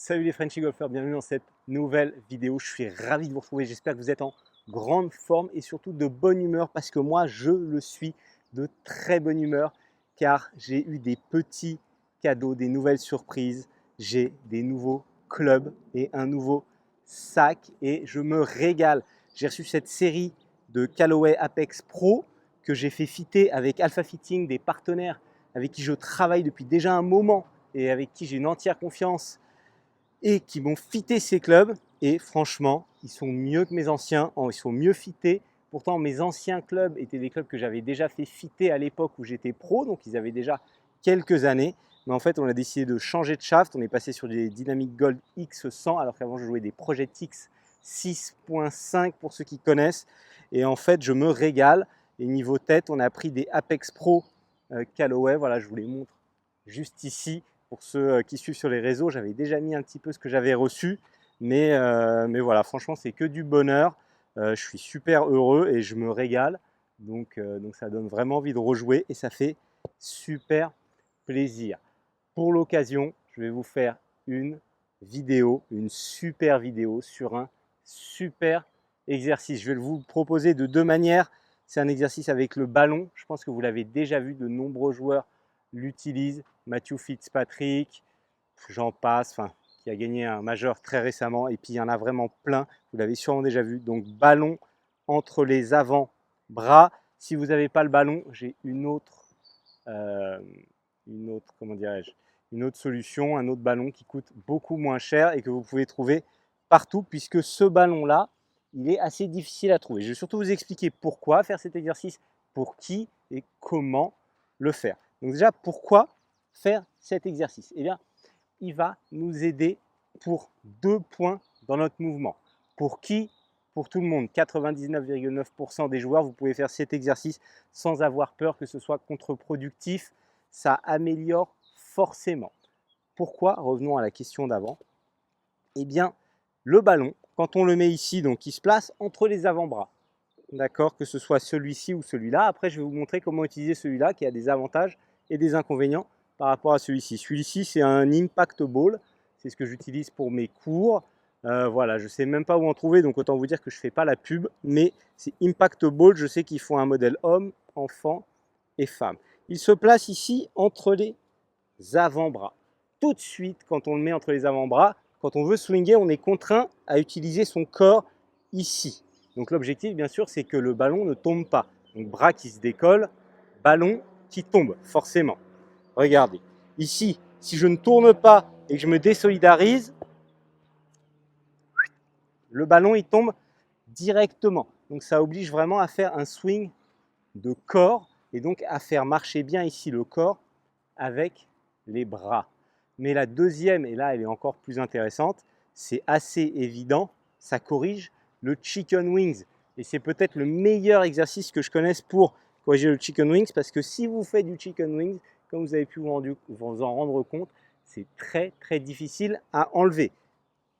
Salut les Frenchy Golfers, bienvenue dans cette nouvelle vidéo. Je suis ravi de vous retrouver, j'espère que vous êtes en grande forme et surtout de bonne humeur parce que moi je le suis de très bonne humeur car j'ai eu des petits cadeaux, des nouvelles surprises, j'ai des nouveaux clubs et un nouveau sac et je me régale. J'ai reçu cette série de Callaway Apex Pro que j'ai fait fitter avec Alpha Fitting, des partenaires avec qui je travaille depuis déjà un moment et avec qui j'ai une entière confiance et qui m'ont fité ces clubs. Et franchement, ils sont mieux que mes anciens, ils sont mieux fités. Pourtant, mes anciens clubs étaient des clubs que j'avais déjà fait fitter à l'époque où j'étais pro, donc ils avaient déjà quelques années. Mais en fait, on a décidé de changer de shaft. On est passé sur des Dynamic Gold X100, alors qu'avant, je jouais des Project X 6.5 pour ceux qui connaissent. Et en fait, je me régale. Et niveau tête, on a pris des Apex Pro Callaway. Voilà, je vous les montre juste ici. Pour ceux qui suivent sur les réseaux, j'avais déjà mis un petit peu ce que j'avais reçu. Mais voilà, franchement, c'est que du bonheur. Je suis super heureux et je me régale. Donc ça donne vraiment envie de rejouer et ça fait super plaisir. Pour l'occasion, je vais vous faire une vidéo, une super vidéo sur un super exercice. Je vais vous le proposer de deux manières. C'est un exercice avec le ballon. Je pense que vous l'avez déjà vu, de nombreux joueurs l'utilisent. Matthew Fitzpatrick, j'en passe, enfin, qui a gagné un majeur très récemment. Et puis, il y en a vraiment plein. Vous l'avez sûrement déjà vu. Donc, ballon entre les avant-bras. Si vous n'avez pas le ballon, j'ai euh, comment dirais-je, une autre solution, un autre ballon qui coûte beaucoup moins cher et que vous pouvez trouver partout, puisque ce ballon-là, il est assez difficile à trouver. Je vais surtout vous expliquer pourquoi faire cet exercice, pour qui et comment le faire. Donc déjà, pourquoi faire cet exercice? Eh bien, il va nous aider pour 2 points dans notre mouvement. Pour qui? Pour tout le monde. 99,9% des joueurs, vous pouvez faire cet exercice sans avoir peur que ce soit contre-productif. Ça améliore forcément. Pourquoi? Revenons à la question d'avant. Eh bien, le ballon, quand on le met ici, donc il se place entre les avant-bras. D'accord, que ce soit celui-ci ou celui-là. Après, je vais vous montrer comment utiliser celui-là qui a des avantages et des inconvénients par rapport à celui-ci. Celui-ci, c'est un impact ball. C'est ce que j'utilise pour mes cours. Voilà, je ne sais même pas où en trouver, donc autant vous dire que je ne fais pas la pub. Mais c'est impact ball. Je sais qu'ils font un modèle homme, enfant et femme. Il se place ici entre les avant-bras. Tout de suite, quand on le met entre les avant-bras, quand on veut swinger, on est contraint à utiliser son corps ici. Donc l'objectif, bien sûr, c'est que le ballon ne tombe pas. Donc bras qui se décollent, ballon qui tombe, forcément. Regardez, ici, si je ne tourne pas et que je me désolidarise, le ballon, il tombe directement. Donc ça oblige vraiment à faire un swing de corps et donc à faire marcher bien ici le corps avec les bras. Mais la deuxième, et là elle est encore plus intéressante, c'est assez évident, ça corrige le chicken wings. Et c'est peut-être le meilleur exercice que je connaisse pour corriger le chicken wings, parce que si vous faites du chicken wings, comme vous avez pu vous en rendre compte, c'est très très difficile à enlever.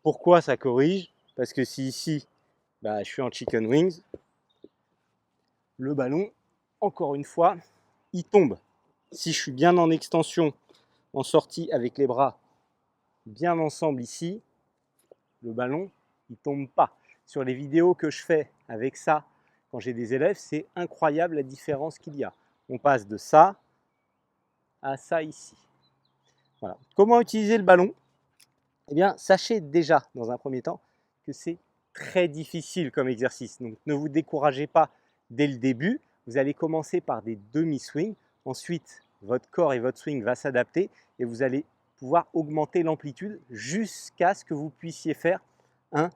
Pourquoi ça corrige? Parce que si ici, je suis en chicken wings, le ballon, encore une fois, il tombe. Si je suis bien en extension, en sortie avec les bras bien ensemble ici, le ballon, il ne tombe pas. Sur les vidéos que je fais avec ça, quand j'ai des élèves, c'est incroyable la différence qu'il y a. On passe de ça à ça ici. Voilà. Comment utiliser le ballon? Eh bien, sachez déjà, dans un premier temps, que c'est très difficile comme exercice. Donc, ne vous découragez pas dès le début. Vous allez commencer par des demi-swings. Ensuite, votre corps et votre swing va s'adapter et vous allez pouvoir augmenter l'amplitude jusqu'à ce que vous puissiez faire un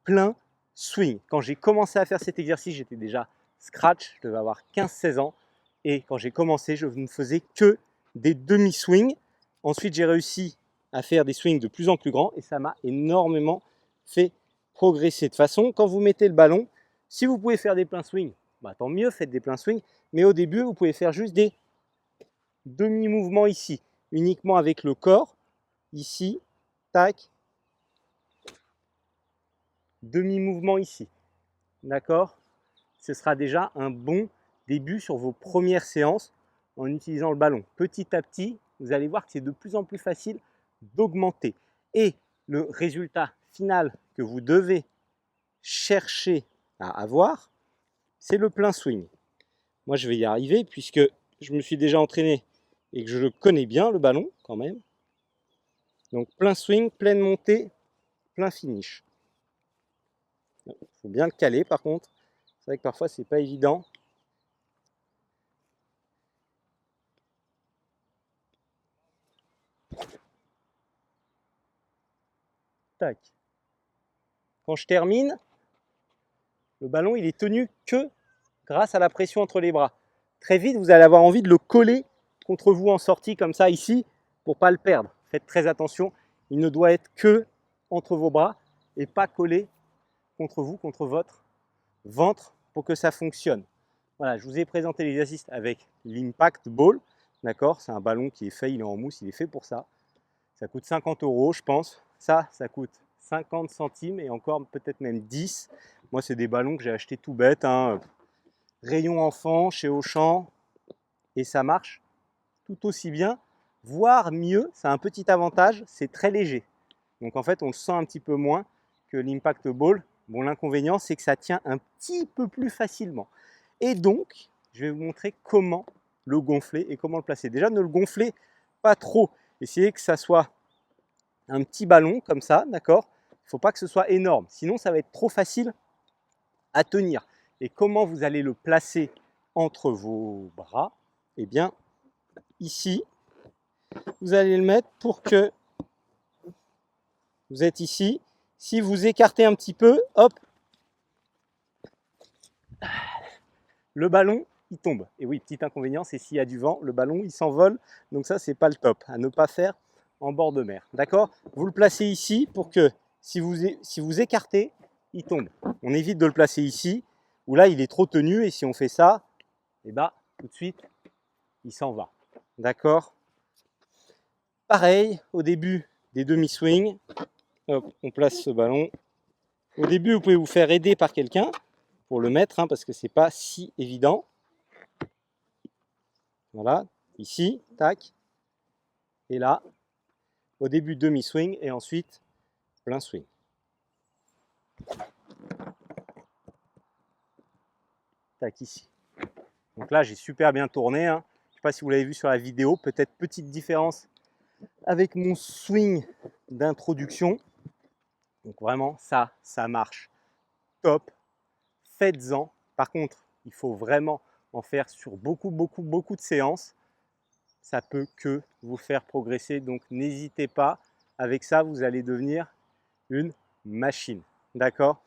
plein swing. Quand j'ai commencé à faire cet exercice, j'étais déjà scratch, je devais avoir 15-16 ans. Et quand j'ai commencé, je ne faisais que des demi-swings. Ensuite, j'ai réussi à faire des swings de plus en plus grands et ça m'a énormément fait progresser. De toute façon, quand vous mettez le ballon, si vous pouvez faire des pleins swings, tant mieux, faites des pleins swings. Mais au début, vous pouvez faire juste des demi-mouvements ici, uniquement avec le corps. Ici, tac, demi-mouvement ici. D'accord? Ce sera déjà un bon début sur vos premières séances en utilisant le ballon. Petit à petit, vous allez voir que c'est de plus en plus facile d'augmenter. Et le résultat final que vous devez chercher à avoir, c'est le plein swing. Moi, je vais y arriver puisque je me suis déjà entraîné et que je le connais bien, le ballon, quand même. Donc, plein swing, pleine montée, plein finish. Il faut bien le caler, par contre. C'est vrai que parfois, c'est pas évident. Tac. Quand je termine, le ballon, il est tenu que grâce à la pression entre les bras. Très vite, vous allez avoir envie de le coller contre vous en sortie, comme ça, ici, pour ne pas le perdre. Faites très attention, il ne doit être que entre vos bras et pas collé contre vous, contre votre ventre, pour que ça fonctionne. Voilà, je vous ai présenté l'exercice avec l'Impact Ball. D'accord, c'est un ballon qui est fait, il est en mousse, il est fait pour ça. Ça coûte 50 €, je pense. Ça coûte 50 centimes et encore peut-être même 10. Moi, c'est des ballons que j'ai achetés tout bête, hein. Rayon enfant chez Auchan, et ça marche tout aussi bien, voire mieux. C'est un petit avantage, c'est très léger. Donc en fait, on le sent un petit peu moins que l'Impact Ball. Bon, l'inconvénient, c'est que ça tient un petit peu plus facilement. Et donc, je vais vous montrer comment le gonfler et comment le placer. Déjà, ne le gonflez pas trop. Essayez que ça soit un petit ballon comme ça, d'accord? Il ne faut pas que ce soit énorme, sinon ça va être trop facile à tenir. Et comment vous allez le placer entre vos bras? Eh bien, ici, vous allez le mettre pour que vous êtes ici. Si vous écartez un petit peu, hop, le ballon, il tombe. Et oui, petit inconvénient, c'est s'il y a du vent, le ballon, il s'envole. Donc ça, c'est pas le top, à ne pas faire en bord de mer. D'accord? Vous le placez ici pour que si vous écartez, il tombe. On évite de le placer ici, où là, il est trop tenu. Et si on fait ça, et bah, tout de suite, il s'en va. D'accord? Pareil, au début des demi-swings, on place ce ballon. Au début, vous pouvez vous faire aider par quelqu'un pour le mettre, hein, parce que c'est pas si évident. Voilà, ici, tac. Et là, au début demi-swing et ensuite plein swing. Tac, ici. Donc là, j'ai super bien tourné, hein. Je ne sais pas si vous l'avez vu sur la vidéo, peut-être petite différence avec mon swing d'introduction. Donc vraiment, ça marche top. Faites-en. Par contre, il faut vraiment en faire sur beaucoup de séances. Ça peut que vous faire progresser. Donc n'hésitez pas. Avec ça, vous allez devenir une machine. D'accord?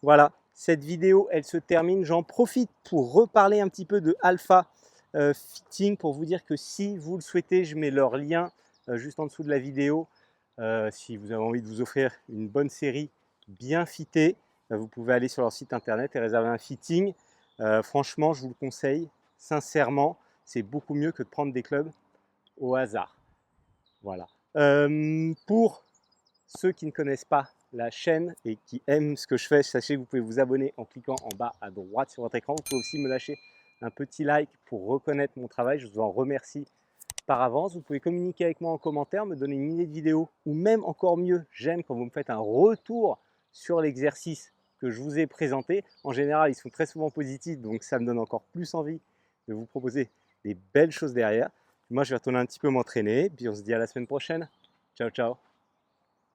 Voilà, cette vidéo, elle se termine. J'en profite pour reparler un petit peu de Alpha Fitting pour vous dire que si vous le souhaitez, je mets leur lien juste en dessous de la vidéo. Si vous avez envie de vous offrir une bonne série bien fitée, vous pouvez aller sur leur site internet et réserver un fitting. Franchement, je vous le conseille, sincèrement, c'est beaucoup mieux que de prendre des clubs au hasard. Voilà. Pour ceux qui ne connaissent pas la chaîne et qui aiment ce que je fais, sachez que vous pouvez vous abonner en cliquant en bas à droite sur votre écran. Vous pouvez aussi me lâcher un petit like pour reconnaître mon travail. Je vous en remercie par avance. Vous pouvez communiquer avec moi en commentaire, me donner une idée de vidéo ou même encore mieux, j'aime quand vous me faites un retour sur l'exercice que je vous ai présenté. En général, ils sont très souvent positifs, donc ça me donne encore plus envie de vous proposer des belles choses derrière. Moi, je vais retourner un petit peu m'entraîner, puis on se dit à la semaine prochaine. Ciao, ciao.